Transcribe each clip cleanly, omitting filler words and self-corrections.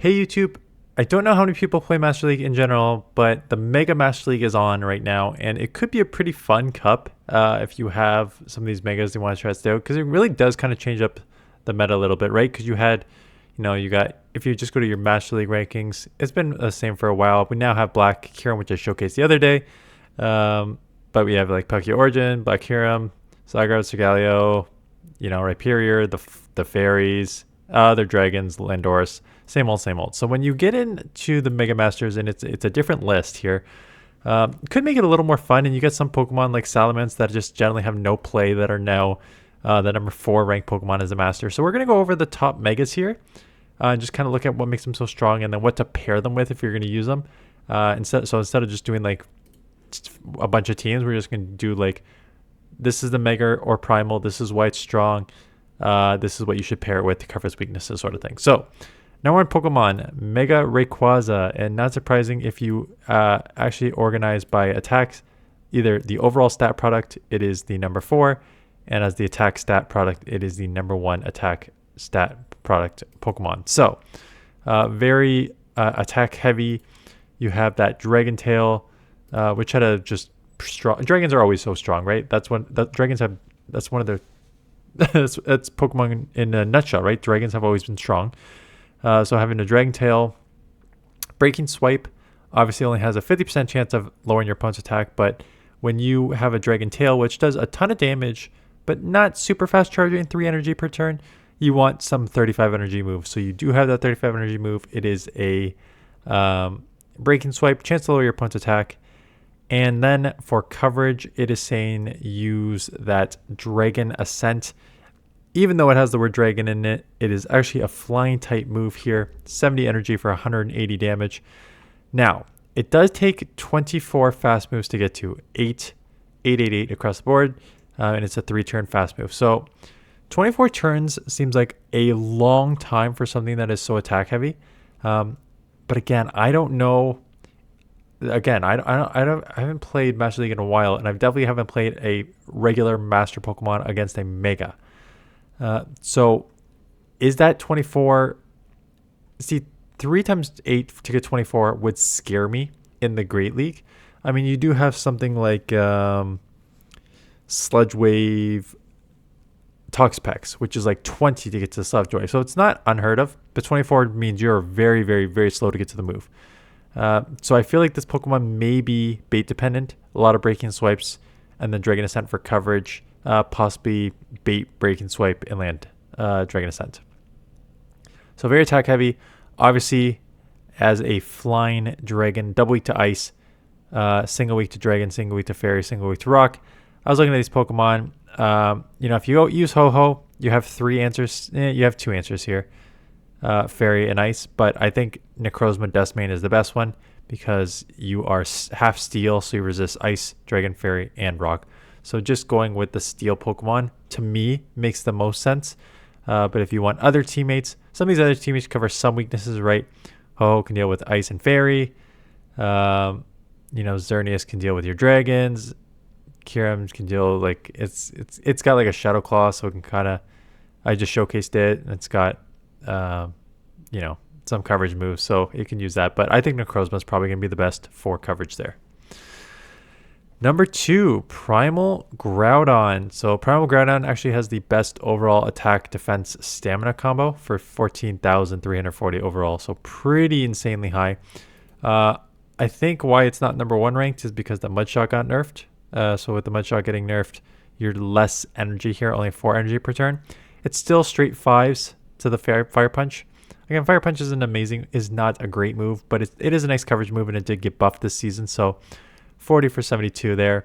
Hey YouTube, I don't know how many people play Master League in general, but the Mega Master League is on right now, and it could be a pretty fun cup if you have some of these Megas you want to test out, because it really does kind of change up the meta a little bit, right? Because you got, if you just go to your Master League rankings, it's been the same for a while. We now have Black Kyurem, which I showcased the other day, but we have like Poke Origin, Black Kyurem, Zagrod, Sigaleo, Rhyperior, the fairies, other dragons, Landorus. Same old, same old. So when you get into the Mega Masters, and it's a different list here, could make it a little more fun. And you get some Pokemon like Salamence that just generally have no play that are now the number 4 ranked Pokemon as a Master. So we're going to go over the top Megas here and just kind of look at what makes them so strong and then what to pair them with if you're going to use them. Instead of just doing like a bunch of teams, we're just going to do like, this is the Mega or Primal. This is why it's strong. This is what you should pair it with to cover its weaknesses, sort of thing. So now we're in Pokemon Mega Rayquaza, and not surprising if you actually organize by attacks, either the overall stat product, it is the number 4, and as the attack stat product, it is the number 1 attack stat product Pokemon. So very attack heavy. You have that Dragon Tail, which had a just strong. Dragons are always so strong, right? That's one of their that's Pokemon in a nutshell, right? Dragons have always been strong. So having a Dragon Tail, Breaking Swipe obviously only has a 50% chance of lowering your opponent's attack, but when you have a Dragon Tail, which does a ton of damage, but not super fast charging, 3 energy per turn, you want some 35 energy move. So you do have that 35 energy move. It is a Breaking Swipe, chance to lower your opponent's attack. And then for coverage, it is saying use that Dragon Ascent. Even though it has the word dragon in it, it is actually a flying type move here. 70 energy for 180 damage. Now, it does take 24 fast moves to get to 8 across the board. And it's a 3-turn fast move. So 24 turns seems like a long time for something that is so attack heavy. But again, I don't know. Again, I haven't played Master League in a while, and I definitely haven't played a regular Master Pokemon against a Mega. So is that 24? See, 3 times 8 to get 24 would scare me in the Great League. I mean, you do have something like Sludge Wave, Toxapex, which is like 20 to get to the Sludge Wave. So it's not unheard of, but 24 means you're very, very, very slow to get to the move. So I feel like this Pokemon may be bait dependent. A lot of Breaking Swipes and then Dragon Ascent for coverage. Possibly bait, Breaking Swipe, and land Dragon Ascent. So very attack heavy. Obviously, as a flying dragon, double weak to ice, single weak to dragon, single weak to fairy, single weak to rock. I was looking at these Pokemon. If you use Ho-Oh, you have 3 answers. You have 2 answers here. Fairy and ice, but I think Necrozma Duskmane is the best one because you are half steel, so you resist ice, dragon, fairy, and rock. So just going with the steel Pokemon to me makes the most sense. But if you want other teammates, some of these other teammates cover some weaknesses, right? Ho can deal with ice and fairy. Xerneas can deal with your dragons. Kyurem can deal like it's got like a Shadow Claw, so it can kind of. I just showcased it, and it's got some coverage moves, so you can use that. But I think Necrozma is probably going to be the best for coverage there. Number 2, Primal Groudon. So Primal Groudon actually has the best overall attack, defense, stamina combo for 14,340 overall. So pretty insanely high. I think why it's not number 1 ranked is because the Mudshot got nerfed. So with the Mudshot getting nerfed, you're less energy here, only 4 energy per turn. It's still straight 5s to the Fire Punch. Again, Fire Punch is not a great move, but it is a nice coverage move, and it did get buffed this season. So 40 for 72 there.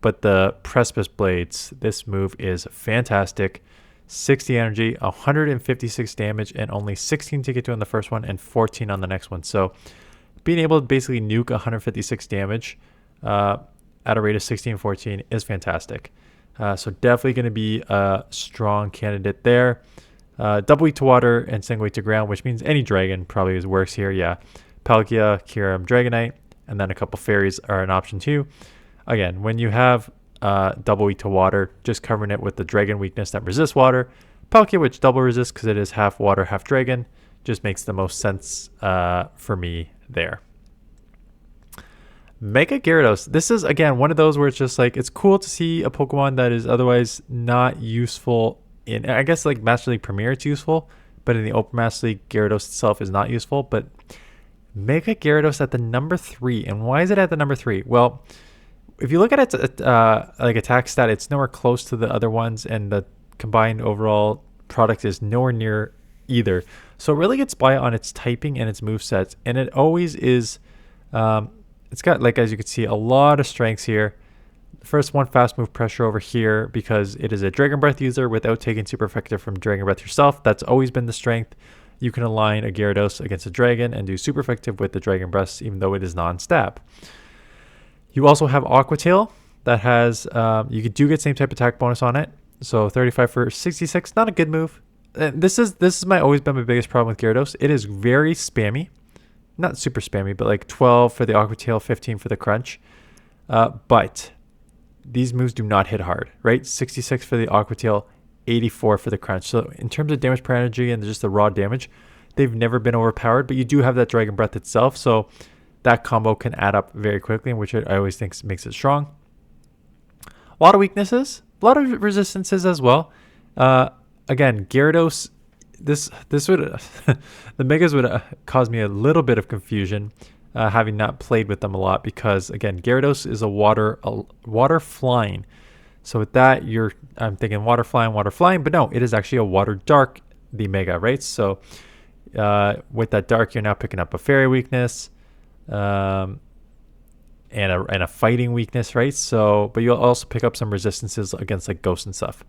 But the Precipice Blades, this move is fantastic. 60 energy, 156 damage, and only 16 to get to on the first one and 14 on the next one. So being able to basically nuke 156 damage at a rate of 16 and 14 is fantastic. So definitely going to be a strong candidate there. Double weak to water and single weak to ground, which means any dragon probably works here. Yeah, Palkia, Kyurem, Dragonite, and then a couple fairies are an option too. Again, when you have double weak to water, just covering it with the dragon weakness that resists water. Palkia, which double resists because it is half water, half dragon. just makes the most sense for me there. Mega Gyarados. This is, again, one of those where it's just like, it's cool to see a Pokemon that is otherwise not useful in, I guess, like Master League Premier, it's useful, but in the Open Master League, Gyarados itself is not useful. But Mega Gyarados at the number 3. And why is it at the number 3? Well, if you look at its like attack stat, it's nowhere close to the other ones, and the combined overall product is nowhere near either. So it really gets by on its typing and its movesets, and it always is. It's got, like, as you can see, a lot of strengths here. First one, fast move pressure over here, because it is a Dragon Breath user without taking super effective from Dragon Breath yourself. That's always been the strength. You can align a Gyarados against a dragon and do super effective with the Dragon Breath, even though it is non-stab. You also have Aqua Tail that has, you do get same type attack bonus on it. So 35 for 66, not a good move. This is always been my biggest problem with Gyarados. It is very spammy. Not super spammy, but like 12 for the Aqua Tail, 15 for the Crunch. But these moves do not hit hard, right? 66 for the Aqua Tail, 84 for the Crunch. So in terms of damage per energy and just the raw damage, they've never been overpowered, but you do have that Dragon Breath itself. So that combo can add up very quickly, which I always think makes it strong. A lot of weaknesses, a lot of resistances as well. Again, Gyarados, this would the Megas would cause me a little bit of confusion, having not played with them a lot, because again, Gyarados is a water flying. So with that, I'm thinking water flying, but no, it is actually a water dark, the Mega, right? So with that dark, you're now picking up a fairy weakness, and a fighting weakness, right? So, but you'll also pick up some resistances against like ghosts and stuff.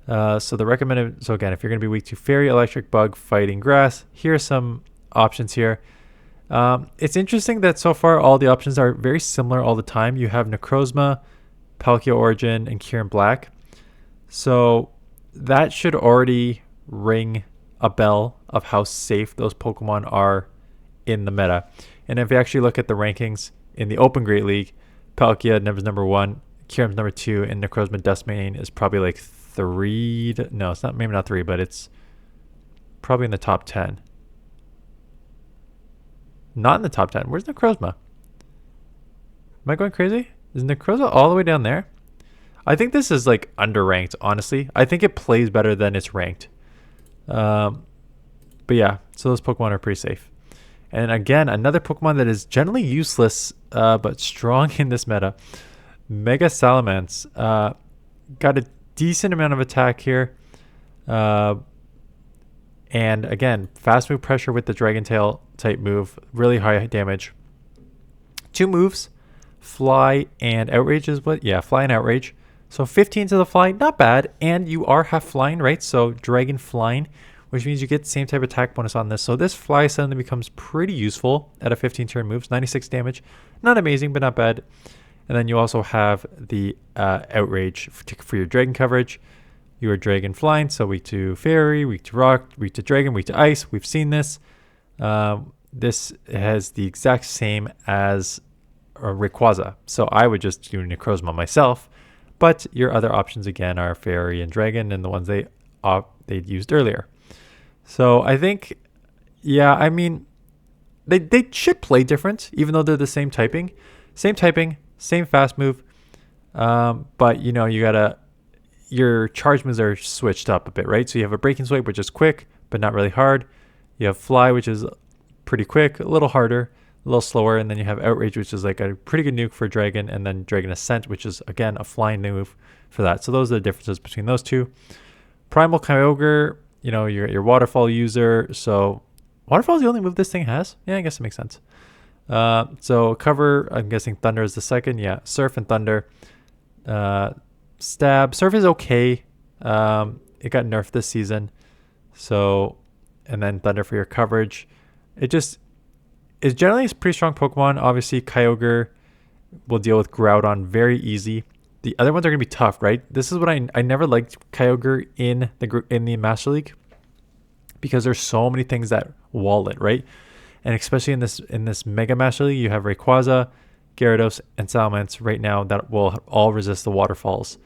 So the recommended, so again, if you're going to be weak to fairy, electric, bug, fighting, grass, here are some options here. It's interesting that so far all the options are very similar all the time. You have Necrozma, Palkia Origin, and Kyurem Black. So that should already ring a bell of how safe those Pokemon are in the meta. And if you actually look at the rankings in the Open Great League, Palkia is number 1, Kyurem's number 2, and Necrozma Dustmane is probably like 3. No, it's not, maybe not 3, but it's probably in the top 10. Not in the top 10. Where's Necrozma? Am I going crazy? Is Necrozma all the way down there? I think this is like underranked, honestly. I think it plays better than it's ranked. But yeah, so those Pokemon are pretty safe. And again, another Pokemon that is generally useless, but strong in this meta. Mega Salamence. Got a decent amount of attack here. And again, fast move pressure with the Dragon Tail type move. Really high damage. 2 moves. Fly and Outrage is what? Yeah, Fly and Outrage. So 15 to the Fly, not bad. And you are half flying, right? So Dragon Flying, which means you get the same type of attack bonus on this. So this Fly suddenly becomes pretty useful at a 15 turn moves. 96 damage. Not amazing, but not bad. And then you also have the Outrage for your Dragon coverage. You are Dragon Flying, so weak to Fairy, weak to Rock, weak to Dragon, weak to Ice. We've seen this. This has the exact same as Rayquaza. So I would just do Necrozma myself. But your other options, again, are Fairy and Dragon, and the ones they'd used earlier. So I think, yeah, I mean, they should play different, even though they're the same typing. Same typing, same fast move. But, you know, your charge moves are switched up a bit, right? So you have a Breaking Swipe, which is quick, but not really hard. You have Fly, which is pretty quick, a little harder, a little slower. And then you have Outrage, which is like a pretty good nuke for Dragon. And then Dragon Ascent, which is, again, a flying move for that. So those are the differences between those two. Primal Kyogre, you know, your Waterfall user. So Waterfall is the only move this thing has. Yeah, I guess it makes sense. So cover, I'm guessing Thunder is the second. Yeah, Surf and Thunder. Stab. Surf is okay. It got nerfed this season. So, and then Thunder for your coverage. It just is generally a pretty strong Pokemon. Obviously, Kyogre will deal with Groudon very easy. The other ones are going to be tough, right? This is what I never liked Kyogre in the Master League, because there's so many things that wall it, right? And especially in this Mega Master League, you have Rayquaza, Gyarados, and Salamence right now that will all resist the waterfalls.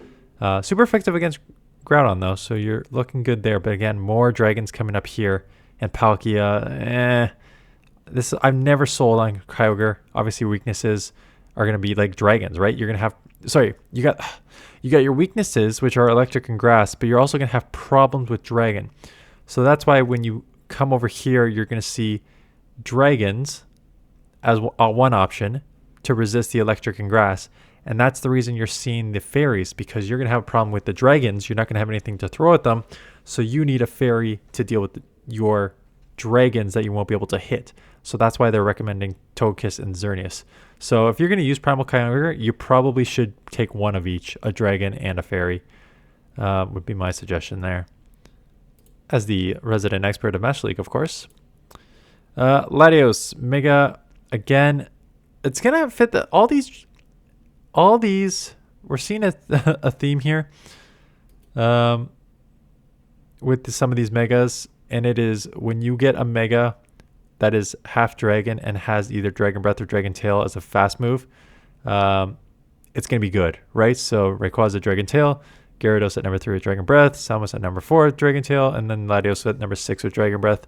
Super effective against Groudon though, so you're looking good there. But again, more dragons coming up here and Palkia, this I've never sold on Kyogre. Obviously, weaknesses are gonna be like dragons, right? You're gonna have you got your weaknesses, which are electric and grass, but you're also gonna have problems with dragon. So that's why when you come over here, you're gonna see dragons as one option to resist the electric and grass. And that's the reason you're seeing the fairies, because you're going to have a problem with the dragons. You're not going to have anything to throw at them. So you need a fairy to deal with your dragons that you won't be able to hit. So that's why they're recommending Togekiss and Xerneas. So if you're going to use Primal Kyogre, you probably should take one of each, a dragon and a fairy, would be my suggestion there. As the resident expert of Master League, of course. Latios, Mega, again, it's going to fit all these, we're seeing a theme here with some of these megas, and it is when you get a mega that is half dragon and has either Dragon Breath or Dragon Tail as a fast move, it's going to be good, right? So Rayquaza, Dragon Tail, Gyarados at number 3 with Dragon Breath, Salamence at number 4 with Dragon Tail, and then Latios at number 6 with Dragon Breath.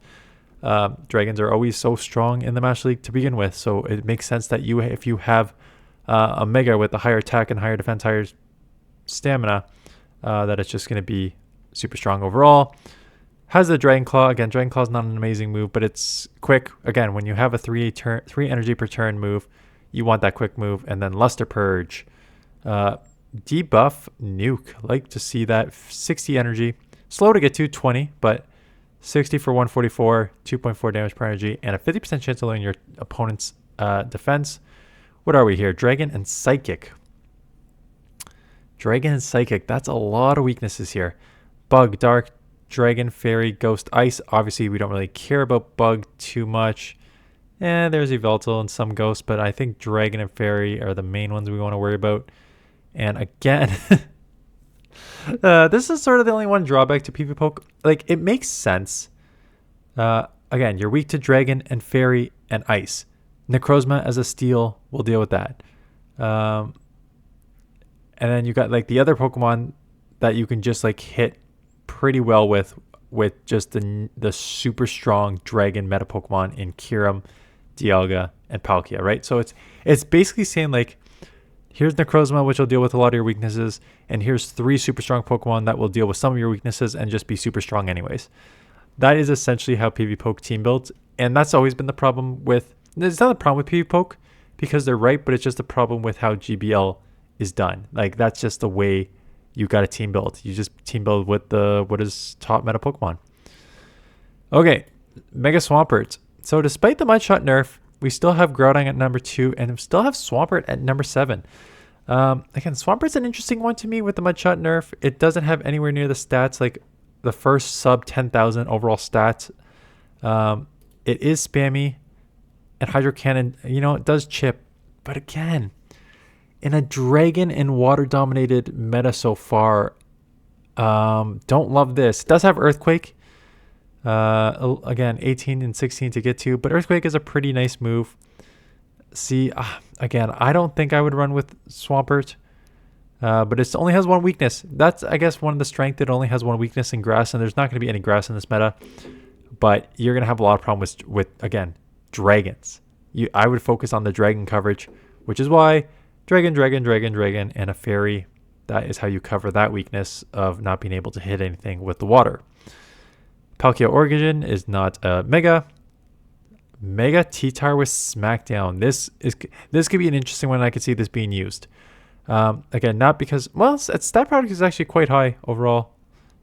Dragons are always so strong in the Master League to begin with, so it makes sense that if you have a mega with a higher attack and higher defense, higher stamina, that it's just going to be super strong overall. Has the Dragon Claw. Again, Dragon Claw is not an amazing move, but it's quick. Again, when you have a 3 energy per turn move, you want that quick move. And then Luster Purge. Debuff Nuke. Like to see that. 60 energy. Slow to get to, 20, but 60 for 144, 2.4 damage per energy, and a 50% chance of lowering your opponent's defense. What are we here? Dragon and Psychic. Dragon and Psychic. That's a lot of weaknesses here. Bug, Dark, Dragon, Fairy, Ghost, Ice. Obviously, we don't really care about Bug too much. There's Yveltal and some Ghost, but I think Dragon and Fairy are the main ones we want to worry about. And again, this is sort of the only one drawback to PvP Poke. Like, it makes sense. Again, you're weak to Dragon and Fairy and Ice. Necrozma as a steel will deal with that. And then you got like the other Pokemon that you can just like hit pretty well with just the super strong dragon meta Pokemon in Kyurem, Dialga, and Palkia, right? So it's basically saying like, here's Necrozma, which will deal with a lot of your weaknesses, and here's 3 super strong Pokemon that will deal with some of your weaknesses and just be super strong anyways. That is essentially how PvP Poke team builds, and that's always been the problem with. It's not a problem with PvP Poke because they're right, but it's just a problem with how GBL is done. Like, that's just the way you got to team build. You just team build with what is top meta Pokemon. Okay, Mega Swampert. So despite the Mudshot nerf, we still have Groudon at number 2 and we still have Swampert at number 7. Again, Swampert's an interesting one to me with the Mudshot nerf. It doesn't have anywhere near the stats, like the first sub 10,000 overall stats. It is spammy. And Hydro Cannon, it does chip. But again, in a dragon and water dominated meta so far, don't love this. It does have Earthquake. Again, 18 and 16 to get to, but Earthquake is a pretty nice move. See, again, I don't think I would run with Swampert, but it only has one weakness. That's, I guess, one of the strength. It only has one weakness in grass, and there's not going to be any grass in this meta, but you're going to have a lot of problems with again, dragons. I would focus on the dragon coverage, which is why dragon, and a fairy. That is how you cover that weakness of not being able to hit anything with the water. Palkia Origin is not a mega. Mega T-Tar with Smackdown. This could be an interesting one. I could see this being used. Again, not because, well, its stat product is actually quite high overall.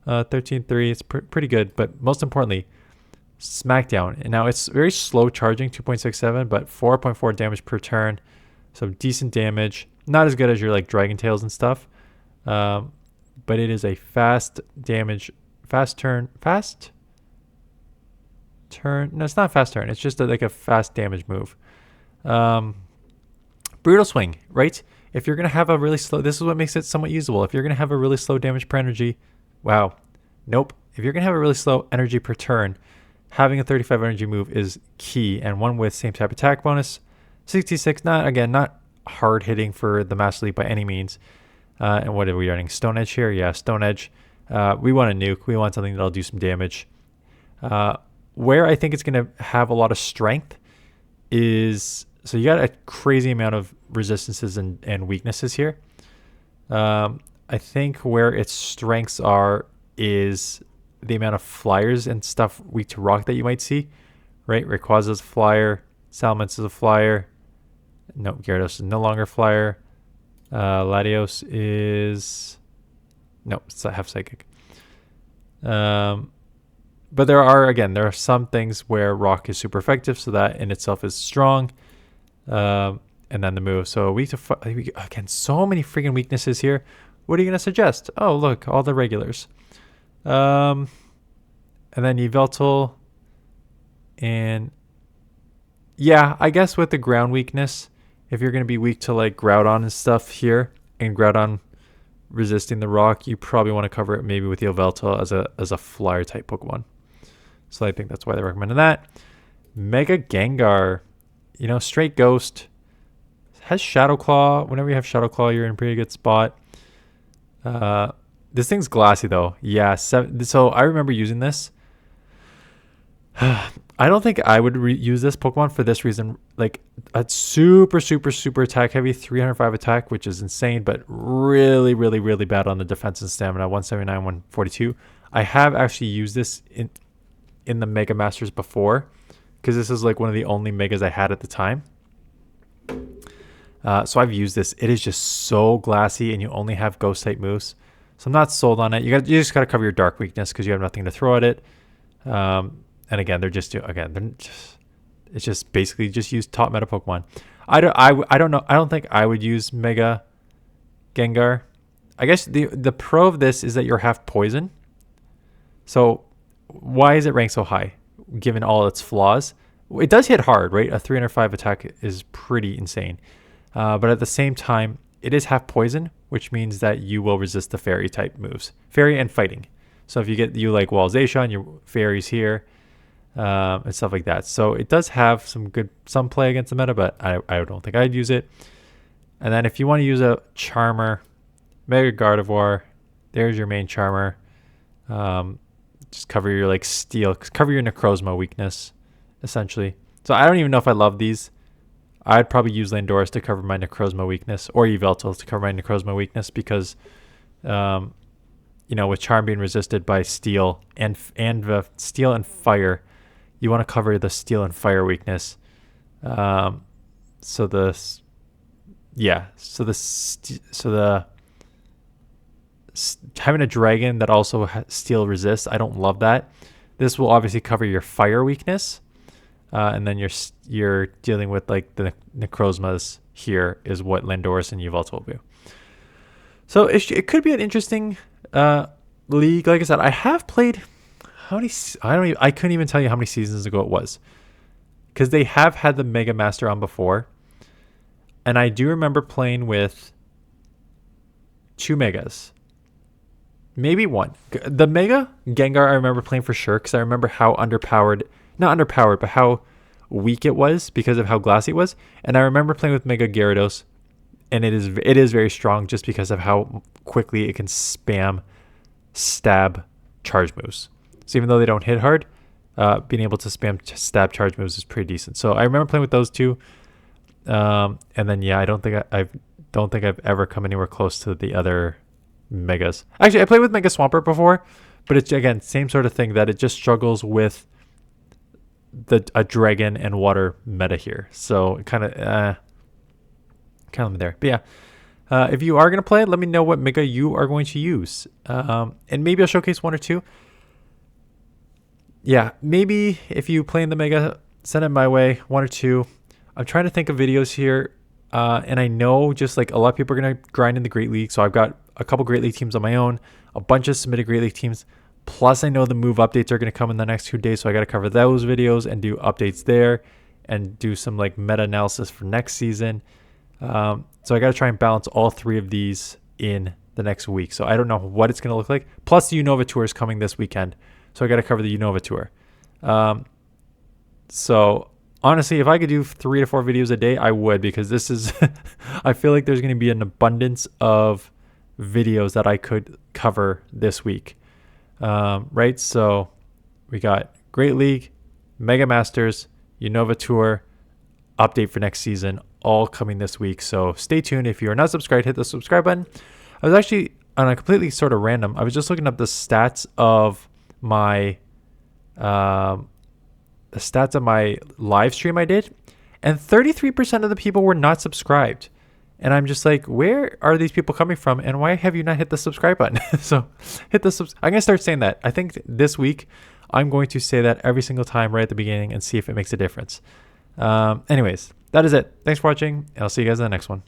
13.3. It's pretty good, but most importantly, Smackdown. And now it's very slow charging, 2.67, but 4.4 damage per turn. So decent damage. Not as good as your like Dragon Tails and stuff. But it is a fast turn. No, it's not fast turn. It's just like a fast damage move. Brutal Swing, right? If you're going to have a really slow, this is what makes it somewhat usable. If you're going to have a really slow damage per energy, wow. Nope. If you're going to have a really slow energy per turn, having a 35 energy move is key, and one with same type attack bonus. 66, not hard hitting for the Master League by any means. And what are we running? Stone Edge here? Yeah, Stone Edge. We want a nuke. We want something that'll do some damage. where I think it's going to have a lot of strength is, so you got a crazy amount of resistances and weaknesses here. I think where its strengths are is the amount of flyers and stuff weak to rock that you might see, right? Rayquaza is a flyer. Salamence is a flyer. No, Gyarados is no longer a flyer. Latios is... No, it's a half psychic. But there are some things where rock is super effective, so that in itself is strong. And then the move. So weak to... Again, so many freaking weaknesses here. What are you going to suggest? Oh, look, all the regulars. And then Yveltal. And yeah, I guess with the ground weakness, if you're going to be weak to like Groudon and stuff here, and Groudon resisting the rock, you probably want to cover it maybe with Yveltal as a flyer type Pokemon. So I think that's why they recommended that. Mega Gengar, you know, straight ghost. Has Shadow Claw. Whenever you have Shadow Claw, you're in a pretty good spot. This thing's glassy though. Yeah, so I remember using this. I don't think I would use this Pokemon for this reason. Like a super attack heavy, 305 attack, which is insane, but really bad on the defense and stamina, 179, 142. I have actually used this in the Mega Masters before, because this is like one of the only Megas I had at the time. So I've used this. It is just so glassy, and you only have ghost type moves. So I'm not sold on it. You just got to cover your dark weakness because you have nothing to throw at it. And again, it's just basically just use top meta Pokemon. I don't know. I don't think I would use Mega Gengar. I guess the pro of this is that you're half poison. So why is it ranked so high given all its flaws? It does hit hard, right? A 305 attack is pretty insane. But at the same time, it is half poison, which means that you will resist the fairy type moves. Fairy and fighting. So if you like Wallzation, your fairies here, and stuff like that. So it does have some play against the meta, but I don't think I'd use it. And then if you want to use a Charmer, Mega Gardevoir, there's your main Charmer. Just cover your like steel, cover your Necrozma weakness, essentially. So I don't even know if I love these. I'd probably use Landorus to cover my Necrozma weakness, or Yveltal to cover my Necrozma weakness, because with Charm being resisted by steel and the steel and fire, you want to cover the steel and fire weakness. So having a dragon that also steel resists, I don't love that. This will obviously cover your fire weakness, and then you're dealing with like the Necrozmas here is what Landorus and Yveltal will do. So it could be an interesting league. Like I said, I have played I couldn't even tell you how many seasons ago it was, because they have had the Mega Master on before, and I do remember playing with 2 Megas, maybe 1. The Mega Gengar I remember playing for sure, because I remember how not underpowered, but how weak it was because of how glassy it was. And I remember playing with Mega Gyarados, and it is very strong just because of how quickly it can spam stab charge moves. So even though they don't hit hard, being able to spam stab charge moves is pretty decent. So I remember playing with those 2, and then I don't think I've ever come anywhere close to the other Megas. Actually, I played with Mega Swampert before, but it's again same sort of thing, that it just struggles with a dragon and water meta here. So kind of there. But yeah, if you are going to play it, let me know what Mega you are going to use, and maybe I'll showcase 1 or 2. Yeah, maybe if you play in the Mega, send it my way, 1 or 2. I'm trying to think of videos here, and I know just like a lot of people are going to grind in the Great League, so I've got a couple Great League teams on my own, a bunch of submitted Great League teams, plus I know the move updates are going to come in the next 2 days, so I got to cover those videos and do updates there, and do some like meta analysis for next season. So I got to try and balance all 3 of these in the next week. So I don't know what it's going to look like. Plus the Unova Tour is coming this weekend, so I got to cover the Unova Tour. So honestly, if I could do 3 to 4 videos a day, I would, because this is I feel like there's going to be an abundance of videos that I could cover this week. Right? So we got Great League, Mega Masters, Unova Tour, update for next season, all coming this week. So stay tuned. If you are not subscribed, hit the subscribe button. I was actually on a completely sort of random. I was just looking up the stats of my live stream I did, and 33% of the people were not subscribed. And I'm just like, where are these people coming from? And why have you not hit the subscribe button? So hit the I'm going to start saying that. I think this week I'm going to say that every single time right at the beginning and see if it makes a difference. Anyways, that is it. Thanks for watching, and I'll see you guys in the next one.